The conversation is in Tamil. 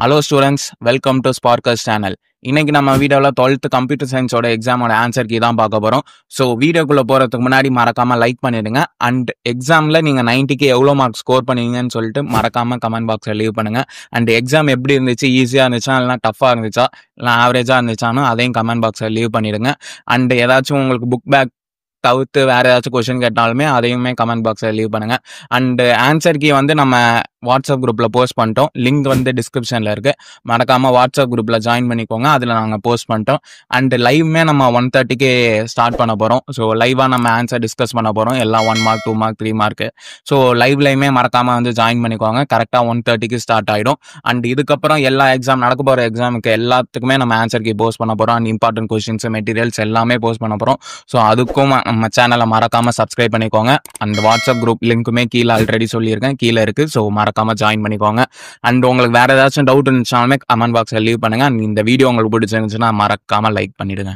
Hello students, welcome to Sparkers channel. இன்னைக்கு நம்ம வீடியோவில் 12th கம்ப்யூட்டர் சயின்ஸோட எக்ஸாமோட ஆன்சர் கீ தான் பார்க்க போகிறோம். ஸோ வீடியோக்குள்ளே போகிறதுக்கு முன்னாடி மறக்காமல் லைக் பண்ணிடுங்க. அண்ட் எக்ஸாமில் நீங்கள் 90க்கு எவ்வளோ மார்க் ஸ்கோர் பண்ணுவீங்கன்னு சொல்லிட்டு மறக்காமல் கமெண்ட் பாக்ஸில் லீவ் பண்ணுங்கள். அண்ட் எக்ஸாம் எப்படி இருந்துச்சு, ஈஸியாக இருந்துச்சா இல்லைனா டஃப்பாக இருந்துச்சா இல்லை ஆவரேஜாக இருந்துச்சானோ அதையும் கமெண்ட் பாக்ஸில் லீவ் பண்ணிடுங்க. அண்ட் ஏதாச்சும் உங்களுக்கு புக் பேக் தவிர்த்து வேறு ஏதாச்சும் கொஷின் கேட்டாலுமே அதையுமே கமெண்ட் பாக்ஸில் லீவ் பண்ணுங்கள். அண்டு ஆன்சர் கீ நம்ம வாட்ஸ்அப் குரூப்பில் போஸ்ட் பண்ணிட்டோம். லிங்க் டிஸ்கிரிப்ஷனில் இருக்குது. மறக்காமல் வாட்ஸ்அப் குரூப்பில் ஜாயின் பண்ணிக்கோங்க. அதில் நாங்கள் போஸ்ட் பண்ணிட்டோம். அண்டு லைவுமே நம்ம 1:30க்கு ஸ்டார்ட் பண்ண போகிறோம். ஸோ லைவாக நம்ம ஆன்சர் டிஸ்கஸ் பண்ண போகிறோம். எல்லாம் 1 மார்க் 2 மார்க் 3 மார்க்கு. ஸோ லைவ்லையுமே மறக்காமல் ஜாயின் பண்ணிக்கோங்க. கரெக்டாக 1:30க்கு ஸ்டார்ட் ஆகிடும். அண்ட் இதுக்கப்புறம் எல்லா எக்ஸாம் நடக்க போகிற எக்ஸாமுக்கு எல்லாத்துக்குமே நம்ம ஆன்சர் கீ போஸ்ட் பண்ண போகிறோம். அண்ட் இம்பார்ட்டன்ட் கொஷின்ஸ் மெட்டீரியல்ஸ் எல்லாமே போஸ்ட் பண்ண போகிறோம். ஸோ அதுக்கும் நம்ம சேனலை மறக்காமல் சப்ஸ்கிரைப் பண்ணிக்கோங்க. அந்த வாட்ஸ்அப் குரூப் லிங்க்குமே கீழே ஆல்ரெடி சொல்லியிருக்கேன், கீழே இருக்குது. ஸோ மறக்காமல் ஜாயின் பண்ணிக்கோங்க. அண்ட் உங்களுக்கு வேறு ஏதாச்சும் டவுட் இருந்துச்சாலுமே கமெண்ட் பாக்ஸில் லீவ் பண்ணுங்கள். அண்ட் இந்த வீடியோ உங்களுக்கு பிடிச்சிருந்துச்சுன்னா மறக்காமல் லைக் பண்ணிவிடுங்க.